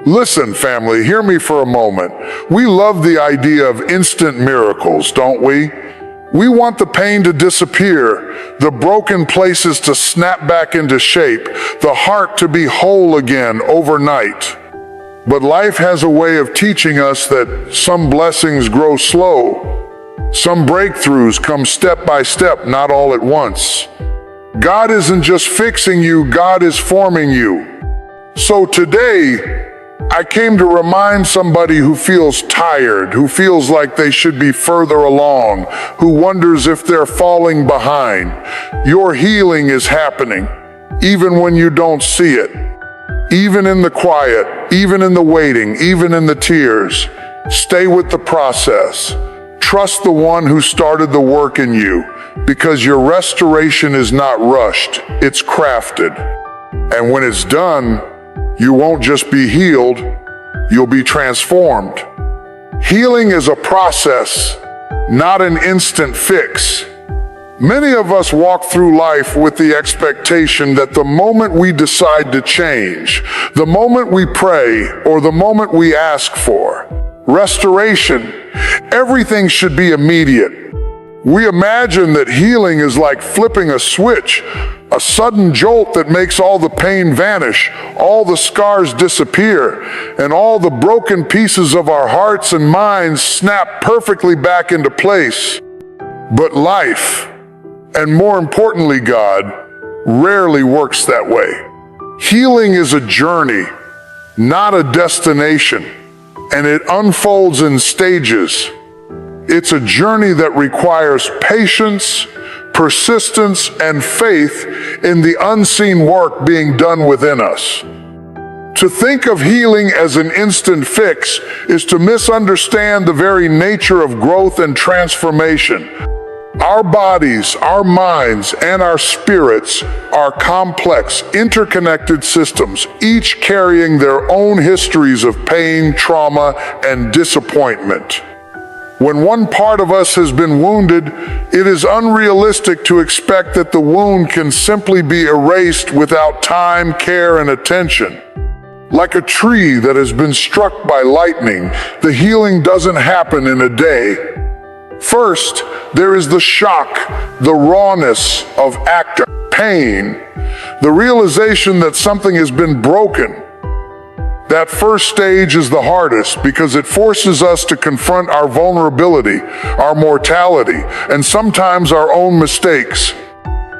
Listen, family, hear me for a moment. We love the idea of instant miracles, don't we? We want the pain to disappear, the broken places to snap back into shape, the heart to be whole again overnight. But life has a way of teaching us that some blessings grow slow. Some breakthroughs come step by step, not all at once. God isn't just fixing you, God is forming you. So today, I came to remind somebody who feels tired, who feels like they should be further along, who wonders if they're falling behind. Your healing is happening, even when you don't see it. Even in the quiet, even in the waiting, even in the tears. Stay with the process. Trust the one who started the work in you, because your restoration is not rushed, it's crafted. And when it's done, you won't just be healed, you'll be transformed. Healing is a process, not an instant fix. Many of us walk through life with the expectation that the moment we decide to change, the moment we pray, or the moment we ask for restoration, everything should be immediate. We imagine that healing is like flipping a switch, a sudden jolt that makes all the pain vanish, all the scars disappear, and all the broken pieces of our hearts and minds snap perfectly back into place. But life, and more importantly God, rarely works that way. Healing is a journey, not a destination, and it unfolds in stages. It's a journey that requires patience, persistence, and faith in the unseen work being done within us. To think of healing as an instant fix is to misunderstand the very nature of growth and transformation. Our bodies, our minds, and our spirits are complex, interconnected systems, each carrying their own histories of pain, trauma, and disappointment. When one part of us has been wounded, it is unrealistic to expect that the wound can simply be erased without time, care, and attention. Like a tree that has been struck by lightning, the healing doesn't happen in a day. First, there is the shock, the rawness of pain, the realization that something has been broken. That first stage is the hardest because it forces us to confront our vulnerability, our mortality, and sometimes our own mistakes.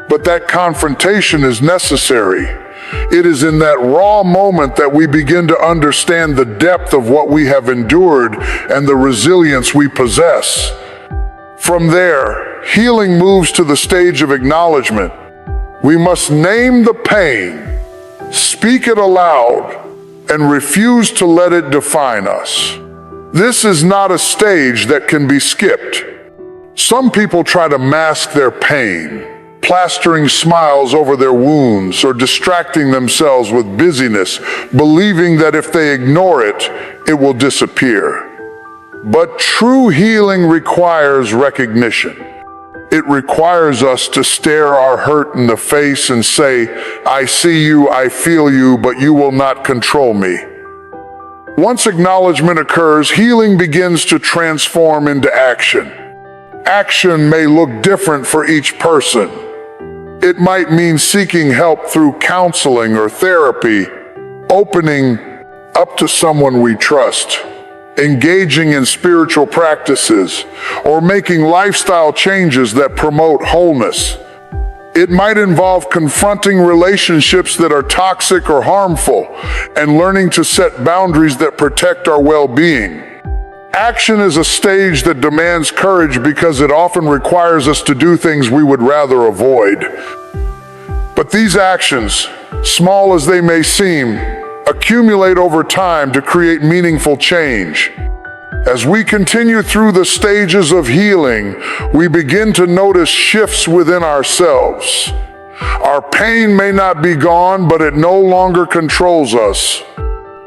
But that confrontation is necessary. It is in that raw moment that we begin to understand the depth of what we have endured and the resilience we possess. From there, healing moves to the stage of acknowledgement. We must name the pain, speak it aloud, and refuse to let it define us. This is not a stage that can be skipped. Some people try to mask their pain, plastering smiles over their wounds or distracting themselves with busyness, believing that if they ignore it, it will disappear. But true healing requires recognition. It requires us to stare our hurt in the face and say, I see you, I feel you, but you will not control me. Once acknowledgement occurs, healing begins to transform into action. Action may look different for each person. It might mean seeking help through counseling or therapy, opening up to someone we trust, engaging in spiritual practices, or making lifestyle changes that promote wholeness. It might involve confronting relationships that are toxic or harmful and learning to set boundaries that protect our well-being. Action is a stage that demands courage because it often requires us to do things we would rather avoid. But these actions, small as they may seem, accumulate over time to create meaningful change. As we continue through the stages of healing, we begin to notice shifts within ourselves. Our pain may not be gone, but it no longer controls us.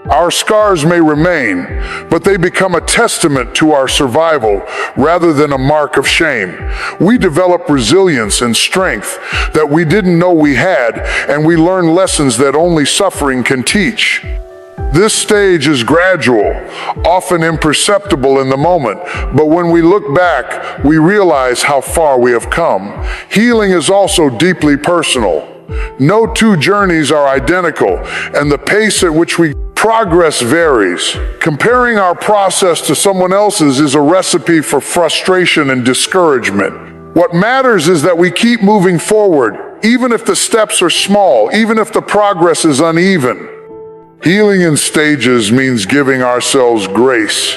Our scars may remain, but they become a testament to our survival rather than a mark of shame. We develop resilience and strength that we didn't know we had, and we learn lessons that only suffering can teach. This stage is gradual, often imperceptible in the moment, but when we look back, we realize how far we have come. Healing is also deeply personal. No two journeys are identical, and the pace at which we progress varies. Comparing our process to someone else's is a recipe for frustration and discouragement. What matters is that we keep moving forward, even if the steps are small, even if the progress is uneven. Healing in stages means giving ourselves grace.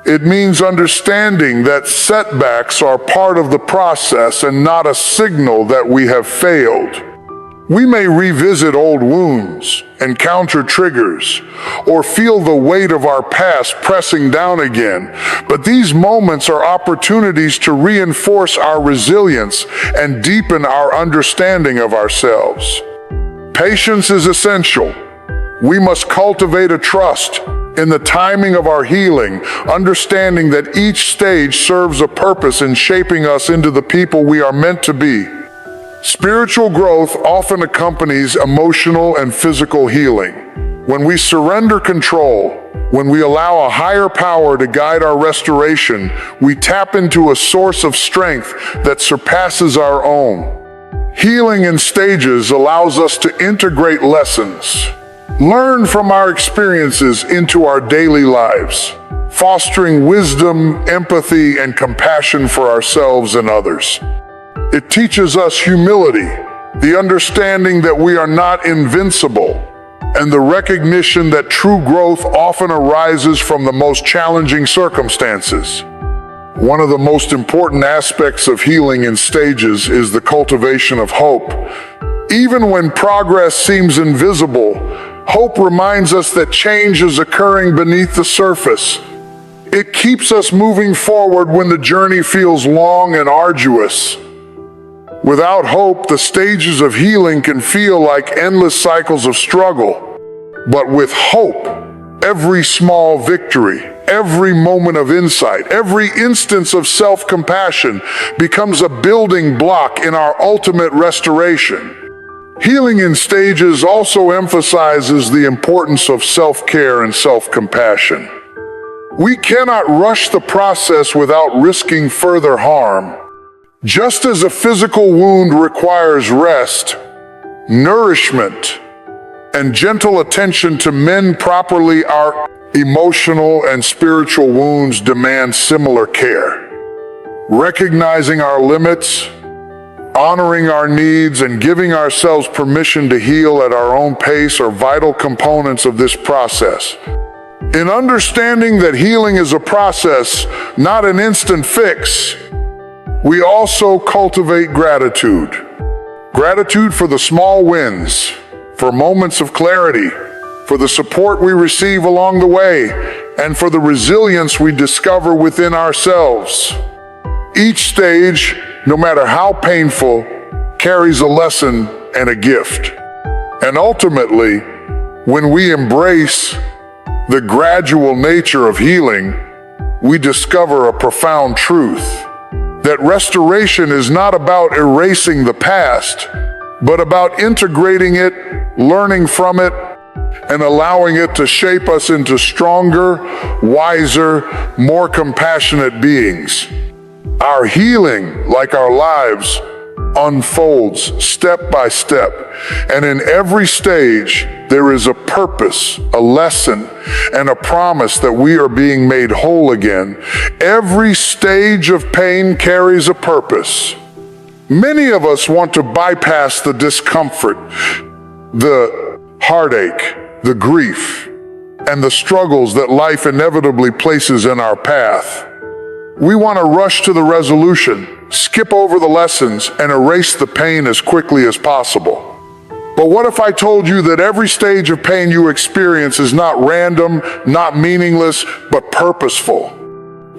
It means understanding that setbacks are part of the process and not a signal that we have failed. We may revisit old wounds, encounter triggers, or feel the weight of our past pressing down again, but these moments are opportunities to reinforce our resilience and deepen our understanding of ourselves. Patience is essential. We must cultivate a trust in the timing of our healing, understanding that each stage serves a purpose in shaping us into the people we are meant to be. Spiritual growth often accompanies emotional and physical healing. When we surrender control, when we allow a higher power to guide our restoration, we tap into a source of strength that surpasses our own. Healing in stages allows us to integrate lessons, learn from our experiences into our daily lives, fostering wisdom, empathy, and compassion for ourselves and others. It teaches us humility, the understanding that we are not invincible, and the recognition that true growth often arises from the most challenging circumstances. One of the most important aspects of healing in stages is the cultivation of hope. Even when progress seems invisible, hope reminds us that change is occurring beneath the surface. It keeps us moving forward when the journey feels long and arduous. Without hope, the stages of healing can feel like endless cycles of struggle. But with hope, every small victory, every moment of insight, every instance of self-compassion becomes a building block in our ultimate restoration. Healing in stages also emphasizes the importance of self-care and self-compassion. We cannot rush the process without risking further harm. Just as a physical wound requires rest, nourishment, and gentle attention to mend properly, our emotional and spiritual wounds demand similar care. Recognizing our limits, honoring our needs, and giving ourselves permission to heal at our own pace are vital components of this process. In understanding that healing is a process, not an instant fix, we also cultivate gratitude. Gratitude for the small wins, for moments of clarity, for the support we receive along the way, and for the resilience we discover within ourselves. Each stage, no matter how painful, carries a lesson and a gift. And ultimately, when we embrace the gradual nature of healing, we discover a profound truth: that restoration is not about erasing the past, but about integrating it, learning from it, and allowing it to shape us into stronger, wiser, more compassionate beings. Our healing, like our lives, unfolds step by step, and in every stage, there is a purpose, a lesson, and a promise that we are being made whole again. Every stage of pain carries a purpose. Many of us want to bypass the discomfort, the heartache, the grief, and the struggles that life inevitably places in our path. We want to rush to the resolution, skip over the lessons, and erase the pain as quickly as possible. But what if I told you that every stage of pain you experience is not random, not meaningless, but purposeful?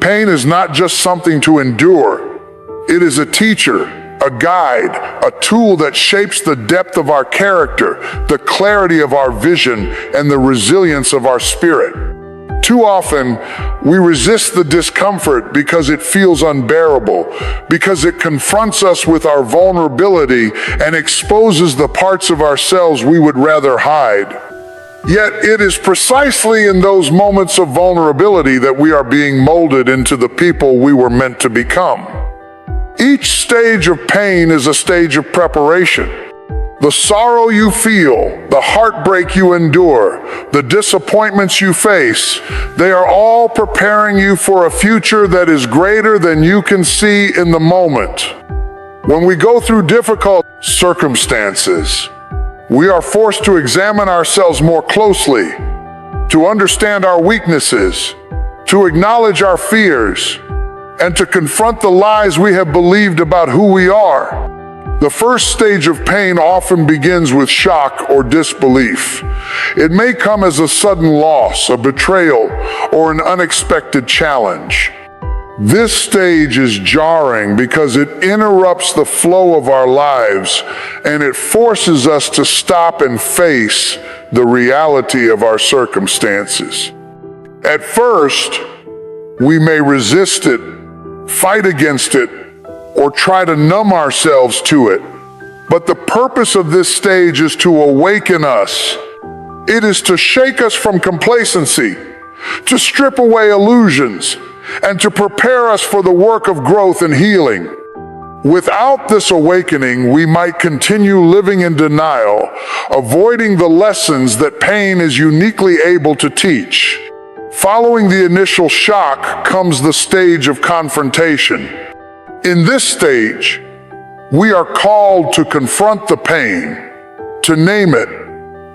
Pain is not just something to endure. It is a teacher, a guide, a tool that shapes the depth of our character, the clarity of our vision, and the resilience of our spirit. Too often, we resist the discomfort because it feels unbearable, because it confronts us with our vulnerability and exposes the parts of ourselves we would rather hide. Yet it is precisely in those moments of vulnerability that we are being molded into the people we were meant to become. Each stage of pain is a stage of preparation. The sorrow you feel, the heartbreak you endure, the disappointments you face, they are all preparing you for a future that is greater than you can see in the moment. When we go through difficult circumstances, we are forced to examine ourselves more closely, to understand our weaknesses, to acknowledge our fears, and to confront the lies we have believed about who we are. The first stage of pain often begins with shock or disbelief. It may come as a sudden loss, a betrayal, or an unexpected challenge. This stage is jarring because it interrupts the flow of our lives, and it forces us to stop and face the reality of our circumstances. At first, we may resist it, fight against it, or try to numb ourselves to it. But the purpose of this stage is to awaken us. It is to shake us from complacency, to strip away illusions, and to prepare us for the work of growth and healing. Without this awakening, we might continue living in denial, avoiding the lessons that pain is uniquely able to teach. Following the initial shock comes the stage of confrontation. In this stage, we are called to confront the pain, to name it,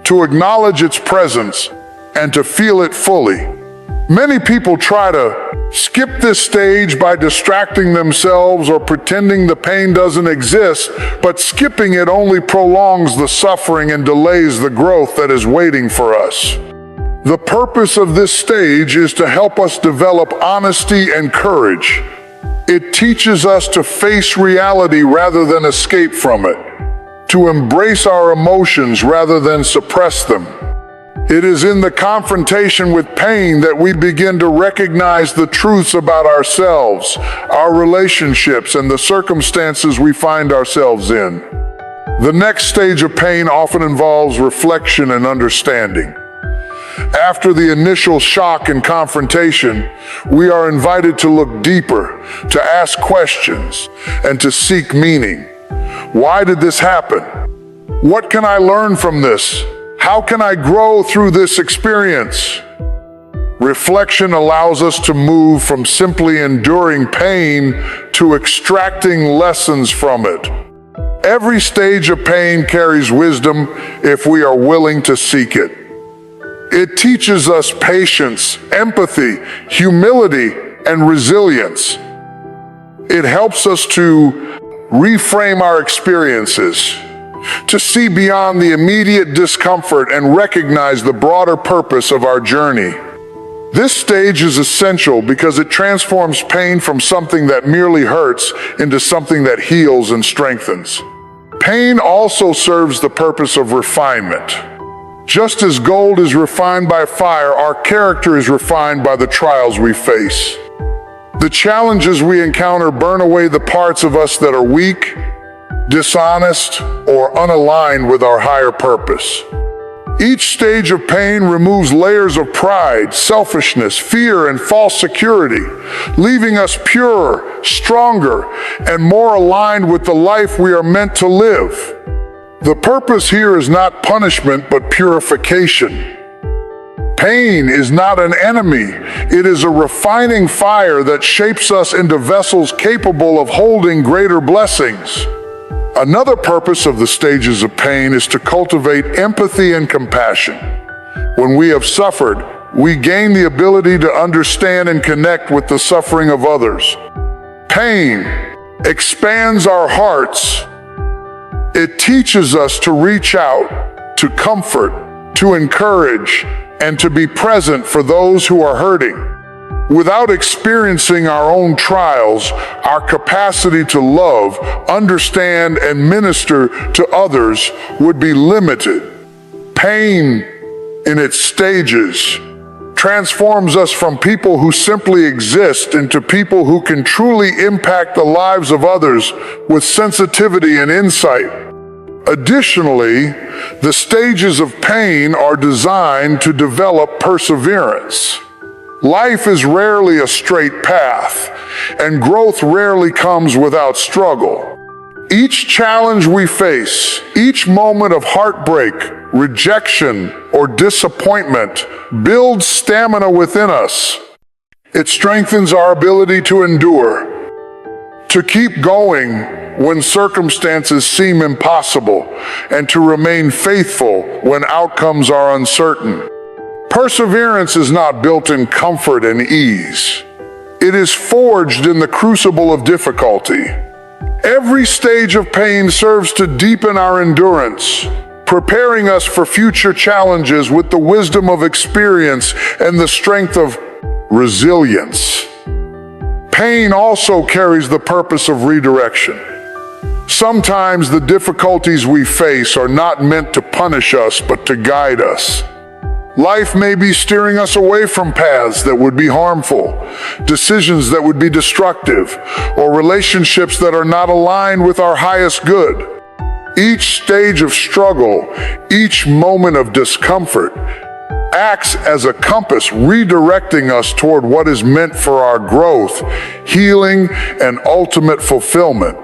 to acknowledge its presence, and to feel it fully. Many people try to skip this stage by distracting themselves or pretending the pain doesn't exist, but skipping it only prolongs the suffering and delays the growth that is waiting for us. The purpose of this stage is to help us develop honesty and courage. It teaches us to face reality rather than escape from it, to embrace our emotions rather than suppress them. It is in the confrontation with pain that we begin to recognize the truths about ourselves, our relationships, and the circumstances we find ourselves in. The next stage of pain often involves reflection and understanding. After the initial shock and confrontation, we are invited to look deeper, to ask questions, and to seek meaning. Why did this happen? What can I learn from this? How can I grow through this experience? Reflection allows us to move from simply enduring pain to extracting lessons from it. Every stage of pain carries wisdom if we are willing to seek it. It teaches us patience, empathy, humility, and resilience. It helps us to reframe our experiences, to see beyond the immediate discomfort and recognize the broader purpose of our journey. This stage is essential because it transforms pain from something that merely hurts into something that heals and strengthens. Pain also serves the purpose of refinement. Just as gold is refined by fire, our character is refined by the trials we face. The challenges we encounter burn away the parts of us that are weak, dishonest, or unaligned with our higher purpose. Each stage of pain removes layers of pride, selfishness, fear, and false security, leaving us purer, stronger, and more aligned with the life we are meant to live. The purpose here is not punishment, but purification. Pain is not an enemy. It is a refining fire that shapes us into vessels capable of holding greater blessings. Another purpose of the stages of pain is to cultivate empathy and compassion. When we have suffered, we gain the ability to understand and connect with the suffering of others. Pain expands our hearts. It teaches us to reach out, to comfort, to encourage, and to be present for those who are hurting. Without experiencing our own trials, our capacity to love, understand, and minister to others would be limited. Pain, in its stages, transforms us from people who simply exist into people who can truly impact the lives of others with sensitivity and insight. Additionally, the stages of pain are designed to develop perseverance. Life is rarely a straight path, and growth rarely comes without struggle. Each challenge we face, each moment of heartbreak, rejection, or disappointment builds stamina within us. It strengthens our ability to endure, to keep going when circumstances seem impossible, and to remain faithful when outcomes are uncertain. Perseverance is not built in comfort and ease. It is forged in the crucible of difficulty. Every stage of pain serves to deepen our endurance, preparing us for future challenges with the wisdom of experience and the strength of resilience. Pain also carries the purpose of redirection. Sometimes the difficulties we face are not meant to punish us, but to guide us. Life may be steering us away from paths that would be harmful, decisions that would be destructive, or relationships that are not aligned with our highest good. Each stage of struggle, each moment of discomfort, acts as a compass redirecting us toward what is meant for our growth, healing, and ultimate fulfillment.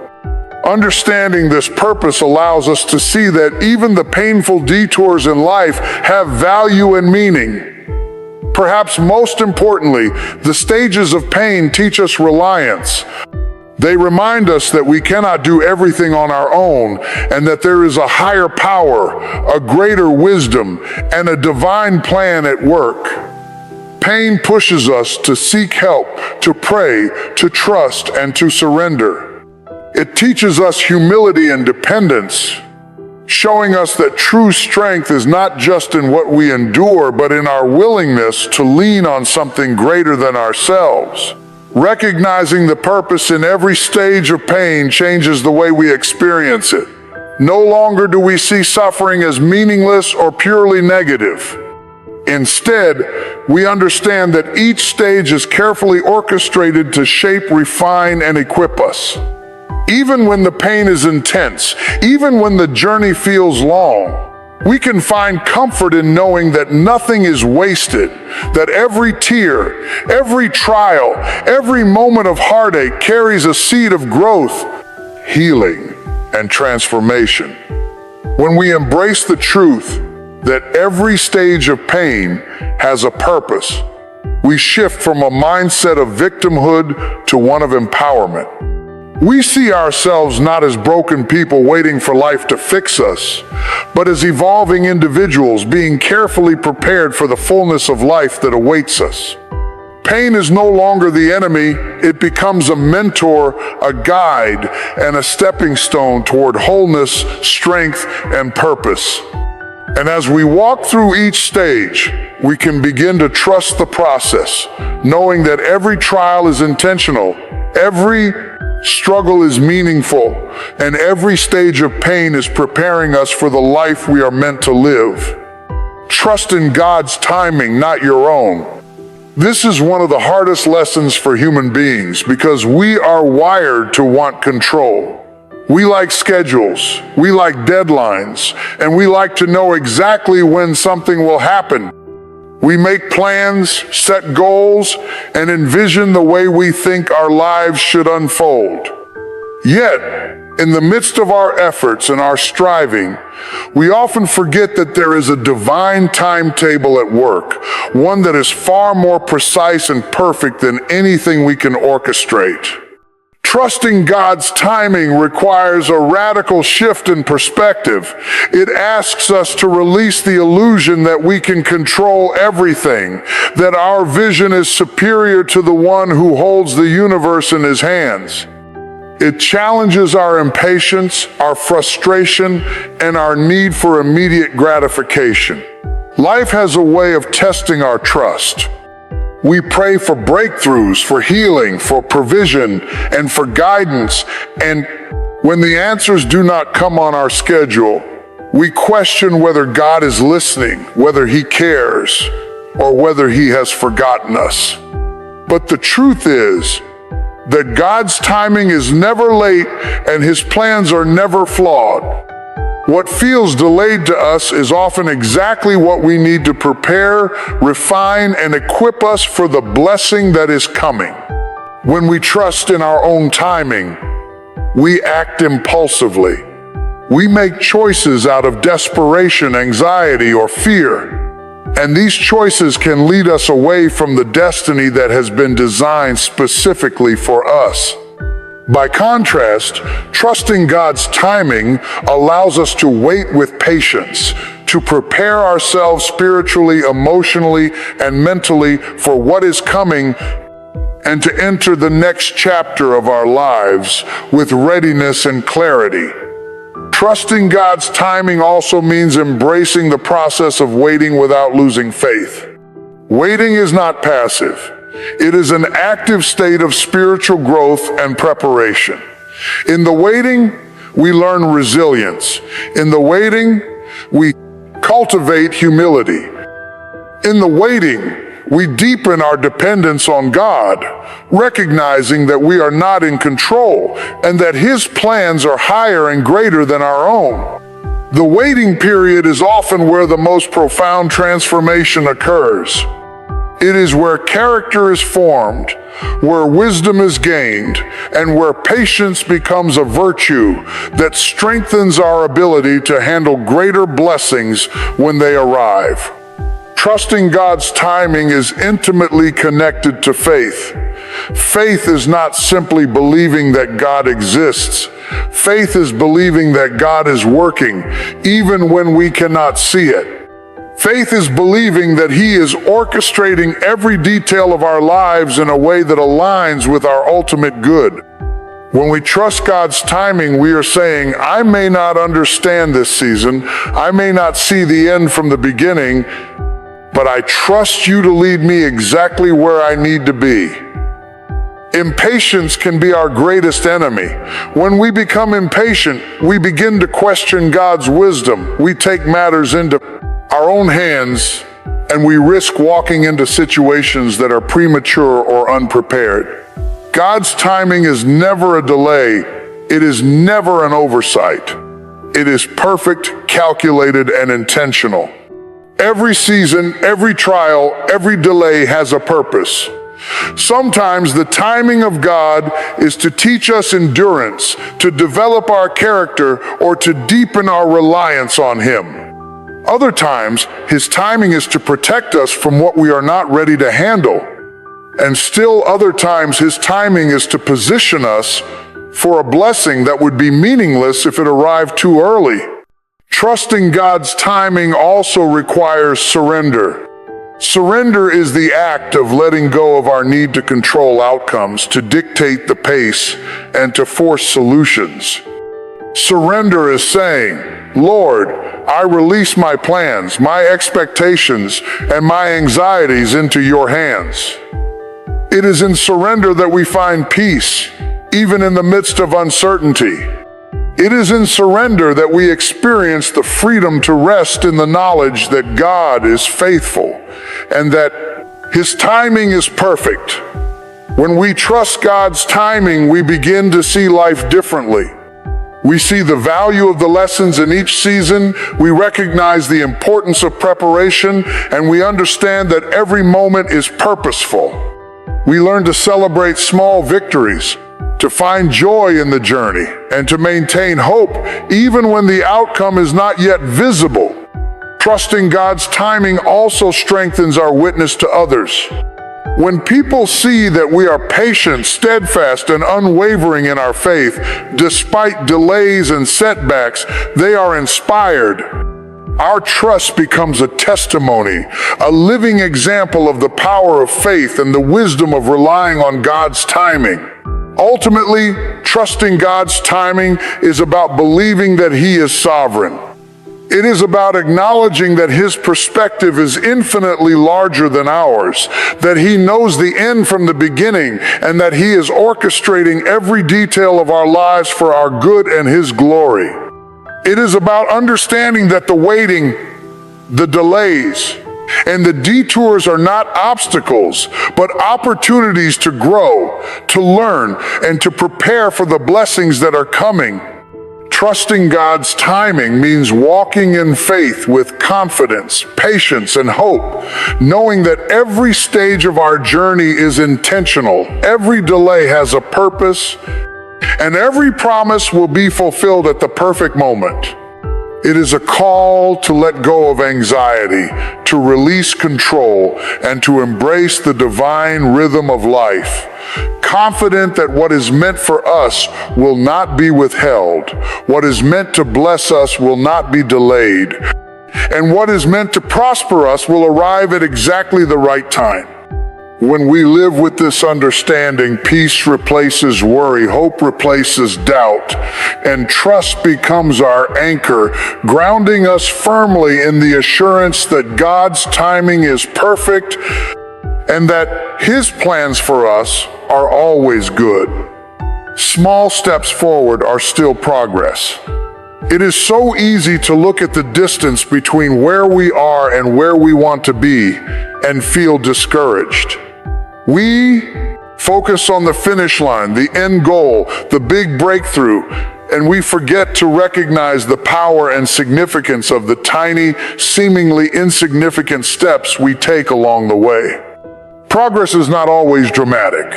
Understanding this purpose allows us to see that even the painful detours in life have value and meaning. Perhaps most importantly, the stages of pain teach us reliance. They remind us that we cannot do everything on our own, and that there is a higher power, a greater wisdom, and a divine plan at work. Pain pushes us to seek help, to pray, to trust, and to surrender. It teaches us humility and dependence, showing us that true strength is not just in what we endure, but in our willingness to lean on something greater than ourselves. Recognizing the purpose in every stage of pain changes the way we experience it. No longer do we see suffering as meaningless or purely negative. Instead, we understand that each stage is carefully orchestrated to shape, refine, and equip us. Even when the pain is intense, even when the journey feels long, we can find comfort in knowing that nothing is wasted, that every tear, every trial, every moment of heartache carries a seed of growth, healing, and transformation. When we embrace the truth that every stage of pain has a purpose, we shift from a mindset of victimhood to one of empowerment. We see ourselves not as broken people waiting for life to fix us, but as evolving individuals being carefully prepared for the fullness of life that awaits us. Pain is no longer the enemy, it becomes a mentor, a guide, and a stepping stone toward wholeness, strength, and purpose. And as we walk through each stage, we can begin to trust the process, knowing that every trial is intentional, every struggle is meaningful, and every stage of pain is preparing us for the life we are meant to live. Trust in God's timing, not your own. This is one of the hardest lessons for human beings because we are wired to want control. We like schedules, we like deadlines, and we like to know exactly when something will happen. We make plans, set goals, and envision the way we think our lives should unfold. Yet, in the midst of our efforts and our striving, we often forget that there is a divine timetable at work, one that is far more precise and perfect than anything we can orchestrate. Trusting God's timing requires a radical shift in perspective. It asks us to release the illusion that we can control everything, that our vision is superior to the one who holds the universe in his hands. It challenges our impatience, our frustration, and our need for immediate gratification. Life has a way of testing our trust. We pray for breakthroughs, for healing, for provision, and for guidance, and when the answers do not come on our schedule, we question whether God is listening, whether He cares, or whether He has forgotten us. But the truth is that God's timing is never late and His plans are never flawed. What feels delayed to us is often exactly what we need to prepare, refine, and equip us for the blessing that is coming. When we trust in our own timing, we act impulsively. We make choices out of desperation, anxiety, or fear. And these choices can lead us away from the destiny that has been designed specifically for us. By contrast, trusting God's timing allows us to wait with patience, to prepare ourselves spiritually, emotionally, and mentally for what is coming, and to enter the next chapter of our lives with readiness and clarity. Trusting God's timing also means embracing the process of waiting without losing faith. Waiting is not passive. It is an active state of spiritual growth and preparation. In the waiting, we learn resilience. In the waiting, we cultivate humility. In the waiting, we deepen our dependence on God, recognizing that we are not in control and that His plans are higher and greater than our own. The waiting period is often where the most profound transformation occurs. It is where character is formed, where wisdom is gained, and where patience becomes a virtue that strengthens our ability to handle greater blessings when they arrive. Trusting God's timing is intimately connected to faith. Faith is not simply believing that God exists. Faith is believing that God is working, even when we cannot see it. Faith is believing that He is orchestrating every detail of our lives in a way that aligns with our ultimate good. When we trust God's timing, we are saying, I may not understand this season, I may not see the end from the beginning, but I trust You to lead me exactly where I need to be. Impatience can be our greatest enemy. When we become impatient, we begin to question God's wisdom. We take matters into our own hands, and we risk walking into situations that are premature or unprepared. God's timing is never a delay. It is never an oversight. It is perfect, calculated, and intentional. Every season, every trial, every delay has a purpose. Sometimes the timing of God is to teach us endurance, to develop our character, or to deepen our reliance on Him. Other times, His timing is to protect us from what we are not ready to handle. And still other times, His timing is to position us for a blessing that would be meaningless if it arrived too early. Trusting God's timing also requires surrender. Surrender is the act of letting go of our need to control outcomes, to dictate the pace, and to force solutions. Surrender is saying, Lord, I release my plans, my expectations, and my anxieties into Your hands. It is in surrender that we find peace, even in the midst of uncertainty. It is in surrender that we experience the freedom to rest in the knowledge that God is faithful and that His timing is perfect. When we trust God's timing, we begin to see life differently. We see the value of the lessons in each season, we recognize the importance of preparation, and we understand that every moment is purposeful. We learn to celebrate small victories, to find joy in the journey, and to maintain hope even when the outcome is not yet visible. Trusting God's timing also strengthens our witness to others. When people see that we are patient, steadfast, and unwavering in our faith, despite delays and setbacks, they are inspired. Our trust becomes a testimony, a living example of the power of faith and the wisdom of relying on God's timing. Ultimately, trusting God's timing is about believing that He is sovereign. It is about acknowledging that His perspective is infinitely larger than ours, that He knows the end from the beginning, and that He is orchestrating every detail of our lives for our good and His glory. It is about understanding that the waiting, the delays, and the detours are not obstacles, but opportunities to grow, to learn, and to prepare for the blessings that are coming. trusting God's timing means walking in faith with confidence, patience, and hope, knowing that every stage of our journey is intentional, every delay has a purpose, and every promise will be fulfilled at the perfect moment. It is a call to let go of anxiety, to release control, and to embrace the divine rhythm of life, confident that what is meant for us will not be withheld, what is meant to bless us will not be delayed, and what is meant to prosper us will arrive at exactly the right time. When we live with this understanding, peace replaces worry, hope replaces doubt, and trust becomes our anchor, grounding us firmly in the assurance that God's timing is perfect and that His plans for us are always good. Small steps forward are still progress. It is so easy to look at the distance between where we are and where we want to be and feel discouraged. We focus on the finish line, the end goal, the big breakthrough, and we forget to recognize the power and significance of the tiny, seemingly insignificant steps we take along the way. Progress is not always dramatic.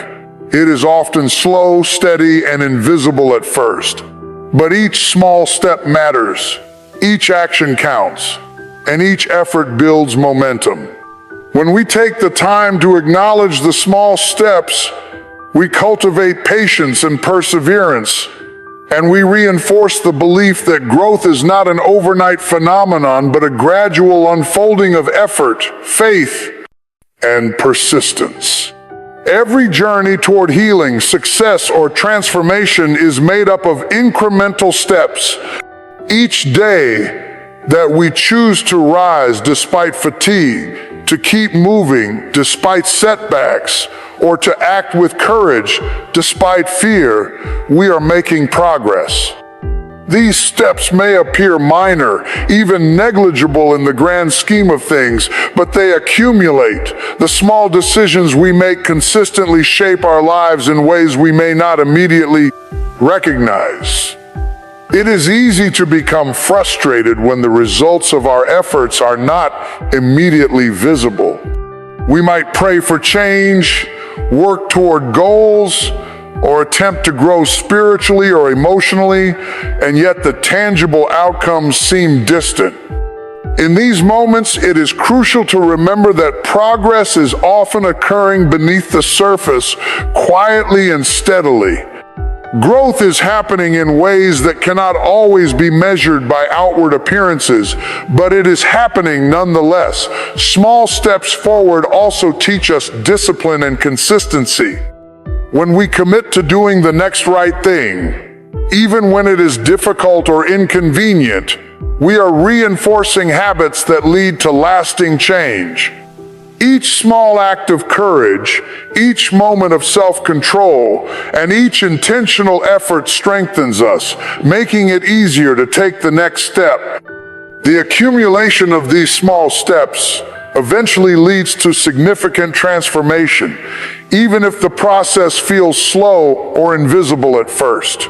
It is often slow, steady, and invisible at first. But each small step matters, each action counts, and each effort builds momentum. When we take the time to acknowledge the small steps, we cultivate patience and perseverance, and we reinforce the belief that growth is not an overnight phenomenon, but a gradual unfolding of effort, faith, and persistence. Every journey toward healing, success, or transformation is made up of incremental steps. Each day that we choose to rise despite fatigue, to keep moving despite setbacks, or to act with courage despite fear, we are making progress. These steps may appear minor, even negligible in the grand scheme of things, but they accumulate. The small decisions we make consistently shape our lives in ways we may not immediately recognize. It is easy to become frustrated when the results of our efforts are not immediately visible. We might pray for change, work toward goals, or attempt to grow spiritually or emotionally, and yet the tangible outcomes seem distant. In these moments, it is crucial to remember that progress is often occurring beneath the surface, quietly and steadily. Growth is happening in ways that cannot always be measured by outward appearances, but it is happening nonetheless. Small steps forward also teach us discipline and consistency. When we commit to doing the next right thing, even when it is difficult or inconvenient, we are reinforcing habits that lead to lasting change. Each small act of courage, each moment of self-control, and each intentional effort strengthens us, making it easier to take the next step. The accumulation of these small steps eventually leads to significant transformation, even if the process feels slow or invisible at first.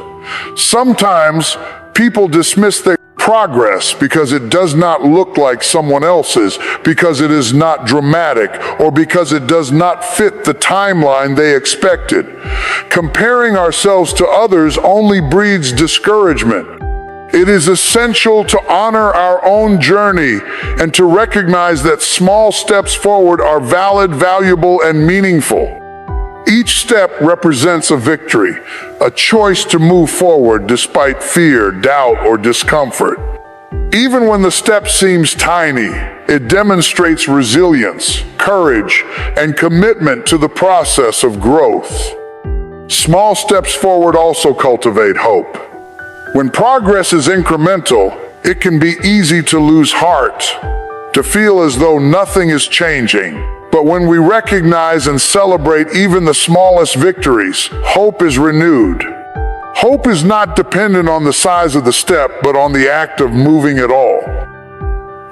Sometimes people dismiss their progress because it does not look like someone else's, because it is not dramatic, or because it does not fit the timeline they expected. Comparing ourselves to others only breeds discouragement. It is essential to honor our own journey and to recognize that small steps forward are valid, valuable, and meaningful. Each step represents a victory, a choice to move forward despite fear, doubt, or discomfort. Even when the step seems tiny, it demonstrates resilience, courage, and commitment to the process of growth. Small steps forward also cultivate hope. When progress is incremental, it can be easy to lose heart, to feel as though nothing is changing. But when we recognize and celebrate even the smallest victories, hope is renewed. Hope is not dependent on the size of the step, but on the act of moving at all.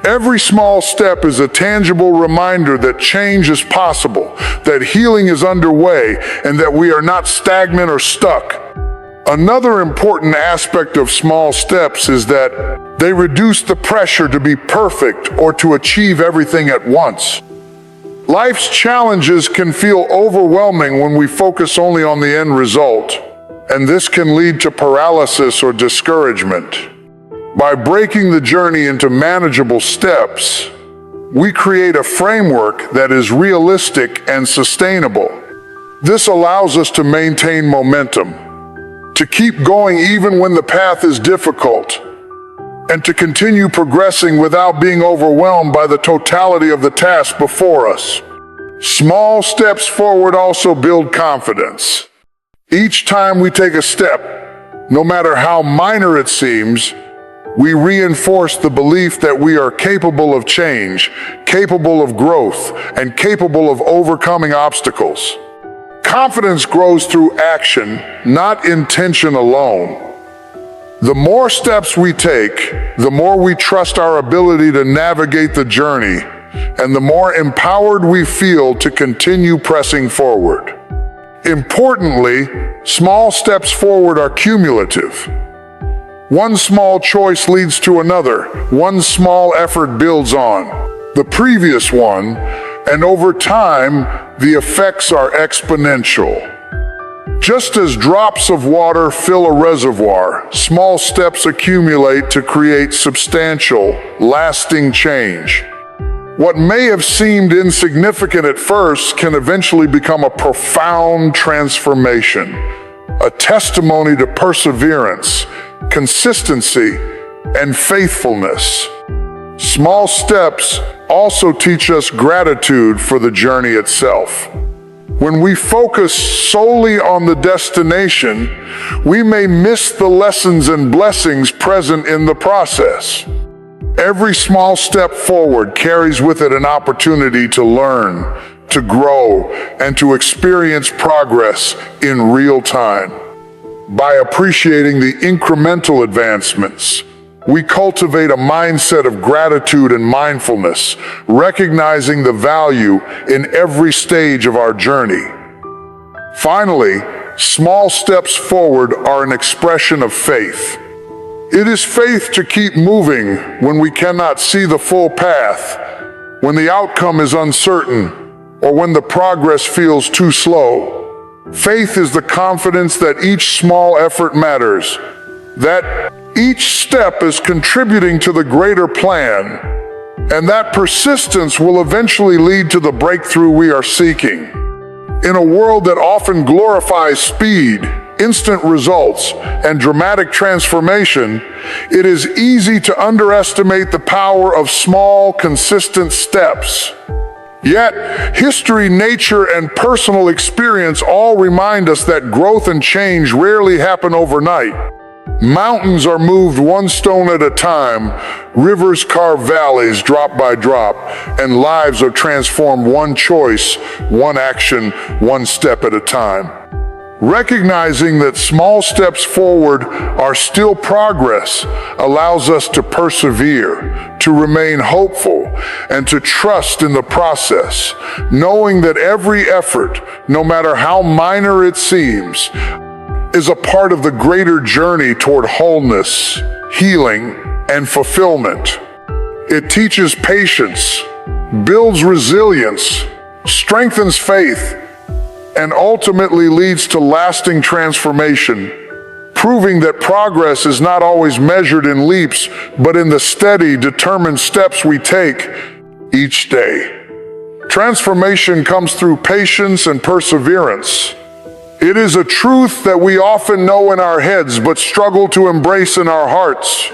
Every small step is a tangible reminder that change is possible, that healing is underway, and that we are not stagnant or stuck. Another important aspect of small steps is that they reduce the pressure to be perfect or to achieve everything at once. Life's challenges can feel overwhelming when we focus only on the end result, and this can lead to paralysis or discouragement. By breaking the journey into manageable steps, we create a framework that is realistic and sustainable. This allows us to maintain momentum, to keep going even when the path is difficult, and to continue progressing without being overwhelmed by the totality of the task before us. Small steps forward also build confidence. Each time we take a step, no matter how minor it seems, we reinforce the belief that we are capable of change, capable of growth, and capable of overcoming obstacles. Confidence grows through action, not intention alone. The more steps we take, the more we trust our ability to navigate the journey, and the more empowered we feel to continue pressing forward. Importantly, small steps forward are cumulative. One small choice leads to another. One small effort builds on the previous one, and over time, the effects are exponential. Just as drops of water fill a reservoir, small steps accumulate to create substantial, lasting change. What may have seemed insignificant at first can eventually become a profound transformation, a testimony to perseverance, consistency, and faithfulness. Small steps also teach us gratitude for the journey itself. When we focus solely on the destination, we may miss the lessons and blessings present in the process. Every small step forward carries with it an opportunity to learn, to grow, and to experience progress in real time. By appreciating the incremental advancements, we cultivate a mindset of gratitude and mindfulness, recognizing the value in every stage of our journey. Finally, small steps forward are an expression of faith. It is faith to keep moving when we cannot see the full path, when the outcome is uncertain, or when the progress feels too slow. Faith is the confidence that each small effort matters, that each step is contributing to the greater plan, and that persistence will eventually lead to the breakthrough we are seeking. In a world that often glorifies speed, instant results, and dramatic transformation, it is easy to underestimate the power of small, consistent steps. Yet, history, nature, and personal experience all remind us that growth and change rarely happen overnight. Mountains are moved one stone at a time, rivers carve valleys drop by drop, and lives are transformed one choice, one action, one step at a time. Recognizing that small steps forward are still progress allows us to persevere, to remain hopeful, and to trust in the process, knowing that every effort, no matter how minor it seems, is a part of the greater journey toward wholeness, healing, and fulfillment. It teaches patience, builds resilience, strengthens faith, and ultimately leads to lasting transformation, proving that progress is not always measured in leaps, but in the steady, determined steps we take each day. Transformation comes through patience and perseverance. It is a truth that we often know in our heads but struggle to embrace in our hearts.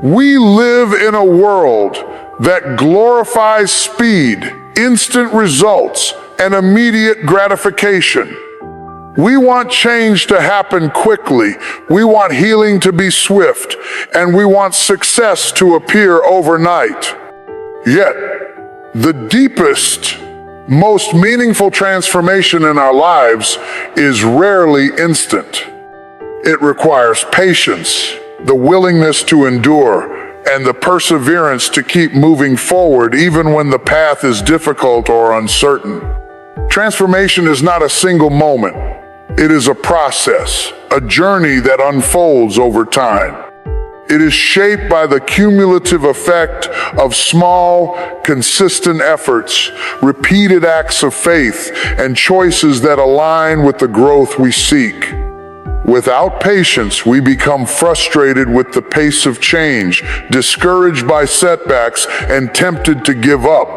We live in a world that glorifies speed, instant results, and immediate gratification. We want change to happen quickly, we want healing to be swift, and we want success to appear overnight. Yet, the deepest, most meaningful transformation in our lives is rarely instant. It requires patience, the willingness to endure, and the perseverance to keep moving forward even when the path is difficult or uncertain. Transformation is not a single moment. It is a process, a journey that unfolds over time. It is shaped by the cumulative effect of small, consistent efforts, repeated acts of faith, and choices that align with the growth we seek. Without patience, we become frustrated with the pace of change, discouraged by setbacks, and tempted to give up.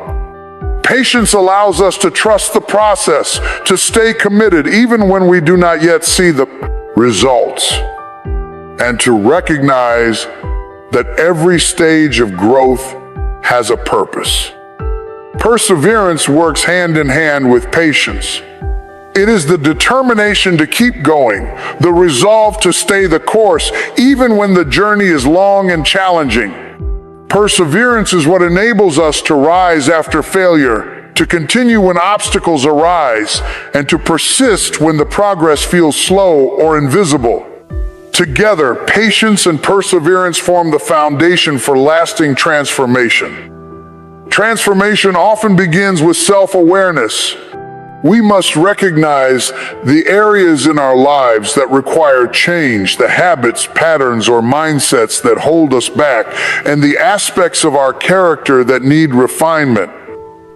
Patience allows us to trust the process, to stay committed even when we do not yet see the results, and to recognize that every stage of growth has a purpose. Perseverance works hand in hand with patience. It is the determination to keep going, the resolve to stay the course, even when the journey is long and challenging. Perseverance is what enables us to rise after failure, to continue when obstacles arise, and to persist when the progress feels slow or invisible. Together, patience and perseverance form the foundation for lasting transformation. Transformation often begins with self-awareness. We must recognize the areas in our lives that require change, the habits, patterns, or mindsets that hold us back, and the aspects of our character that need refinement.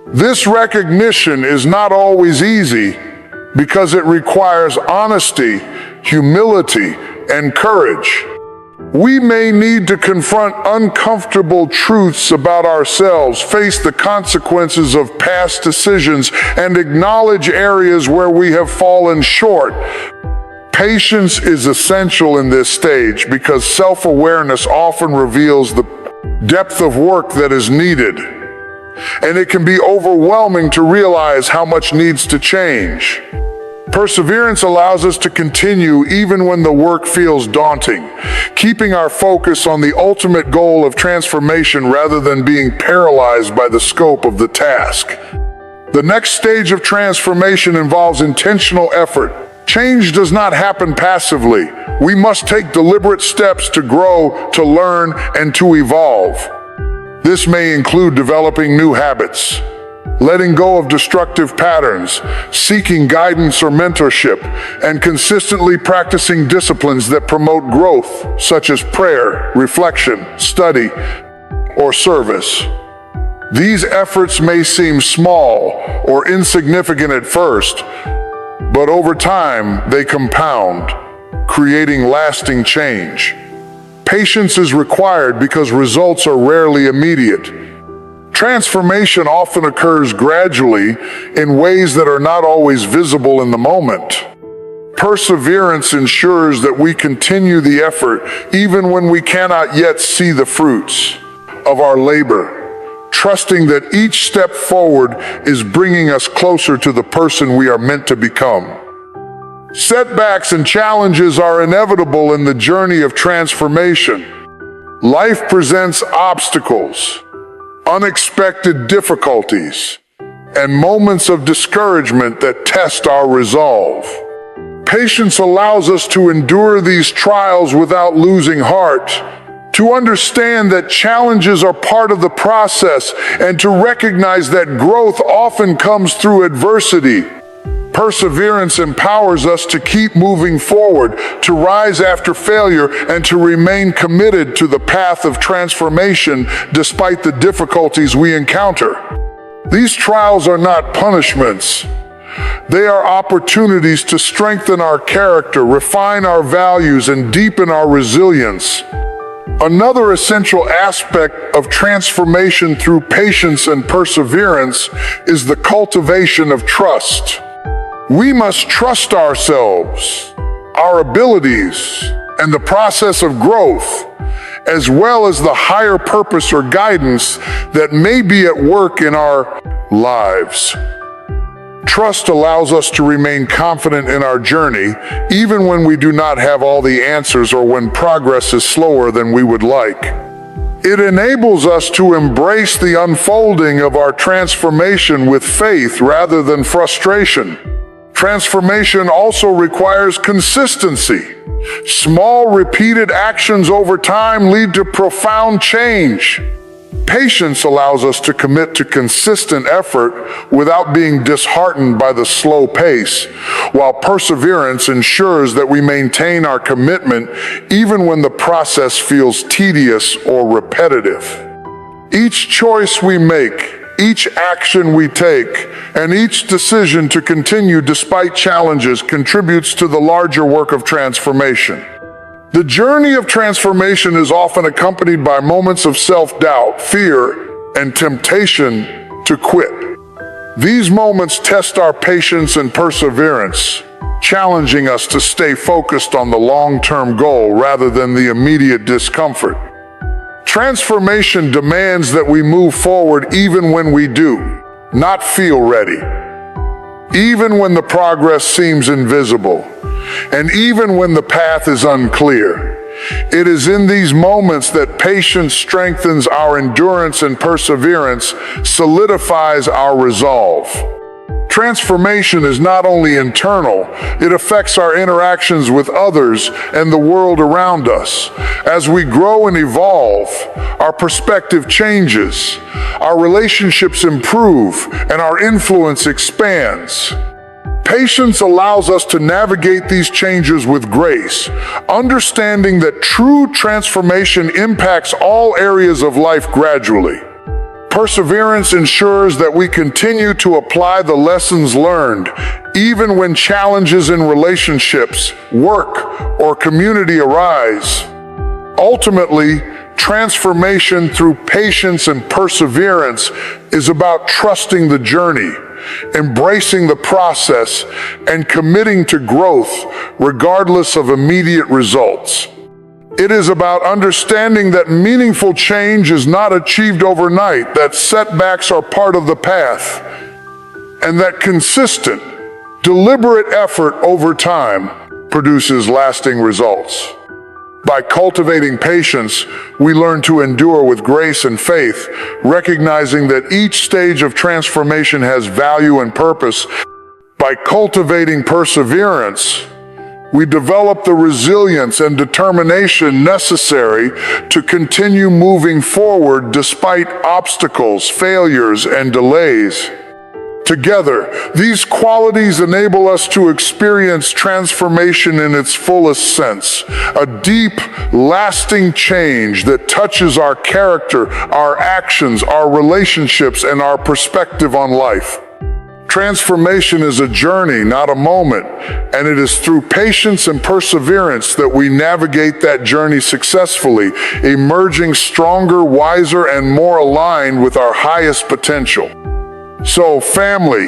This recognition is not always easy because it requires honesty, humility, and courage. We may need to confront uncomfortable truths about ourselves, face the consequences of past decisions, and acknowledge areas where we have fallen short. Patience is essential in this stage because self-awareness often reveals the depth of work that is needed, and it can be overwhelming to realize how much needs to change. Perseverance allows us to continue even when the work feels daunting, keeping our focus on the ultimate goal of transformation rather than being paralyzed by the scope of the task. The next stage of transformation involves intentional effort. Change does not happen passively. We must take deliberate steps to grow, to learn, and to evolve. This may include developing new habits, letting go of destructive patterns, seeking guidance or mentorship, and consistently practicing disciplines that promote growth, such as prayer, reflection, study, or service. These efforts may seem small or insignificant at first, but over time they compound, creating lasting change. Patience is required because results are rarely immediate. Transformation often occurs gradually in ways that are not always visible in the moment. Perseverance ensures that we continue the effort even when we cannot yet see the fruits of our labor, trusting that each step forward is bringing us closer to the person we are meant to become. Setbacks and challenges are inevitable in the journey of transformation. Life presents obstacles, unexpected difficulties, and moments of discouragement that test our resolve. Patience allows us to endure these trials without losing heart, to understand that challenges are part of the process, and to recognize that growth often comes through adversity. Perseverance empowers us to keep moving forward, to rise after failure, and to remain committed to the path of transformation despite the difficulties we encounter. These trials are not punishments. They are opportunities to strengthen our character, refine our values, and deepen our resilience. Another essential aspect of transformation through patience and perseverance is the cultivation of trust. We must trust ourselves, our abilities, and the process of growth, as well as the higher purpose or guidance that may be at work in our lives. Trust allows us to remain confident in our journey, even when we do not have all the answers or when progress is slower than we would like. It enables us to embrace the unfolding of our transformation with faith rather than frustration. Transformation also requires consistency. Small, repeated actions over time lead to profound change. Patience allows us to commit to consistent effort without being disheartened by the slow pace, while perseverance ensures that we maintain our commitment even when the process feels tedious or repetitive. Each choice we make, each action we take, and each decision to continue despite challenges contributes to the larger work of transformation. The journey of transformation is often accompanied by moments of self-doubt, fear, and temptation to quit. These moments test our patience and perseverance, challenging us to stay focused on the long-term goal rather than the immediate discomfort. Transformation demands that we move forward even when we do not feel ready, even when the progress seems invisible, and even when the path is unclear. It is in these moments that patience strengthens our endurance and perseverance solidifies our resolve. Transformation is not only internal, it affects our interactions with others and the world around us. As we grow and evolve, our perspective changes, our relationships improve, and our influence expands. Patience allows us to navigate these changes with grace, understanding that true transformation impacts all areas of life gradually. Perseverance ensures that we continue to apply the lessons learned, even when challenges in relationships, work, or community arise. Ultimately, transformation through patience and perseverance is about trusting the journey, embracing the process, and committing to growth regardless of immediate results. It is about understanding that meaningful change is not achieved overnight, that setbacks are part of the path, and that consistent, deliberate effort over time produces lasting results. By cultivating patience, we learn to endure with grace and faith, recognizing that each stage of transformation has value and purpose. By cultivating perseverance, we develop the resilience and determination necessary to continue moving forward despite obstacles, failures, and delays. Together, these qualities enable us to experience transformation in its fullest sense, a deep, lasting change that touches our character, our actions, our relationships, and our perspective on life. Transformation is a journey, not a moment, and it is through patience and perseverance that we navigate that journey successfully, emerging stronger, wiser, and more aligned with our highest potential. So, family,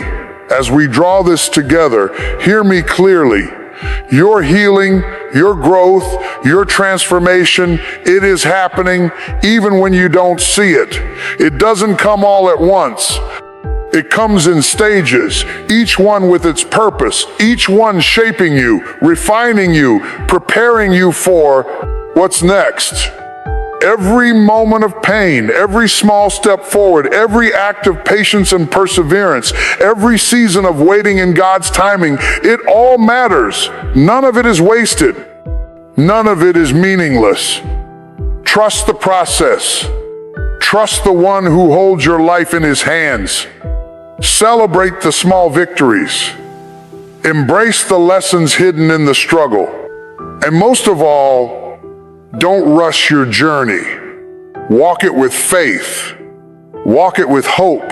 as we draw this together, hear me clearly. Your healing, your growth, your transformation, it is happening even when you don't see it. It doesn't come all at once. It comes in stages, each one with its purpose, each one shaping you, refining you, preparing you for what's next. Every moment of pain, every small step forward, every act of patience and perseverance, every season of waiting in God's timing, it all matters. None of it is wasted. None of it is meaningless. Trust the process. Trust the one who holds your life in his hands. Celebrate the small victories. Embrace the lessons hidden in the struggle. And most of all, don't rush your journey. Walk it with faith. Walk it with hope.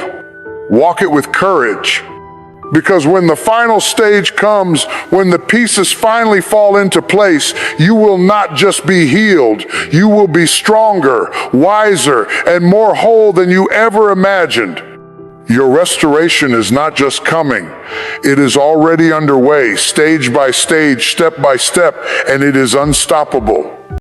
Walk it with courage. Because when the final stage comes, when the pieces finally fall into place, you will not just be healed, you will be stronger, wiser, and more whole than you ever imagined. Your restoration is not just coming, it is already underway, stage by stage, step by step, and it is unstoppable.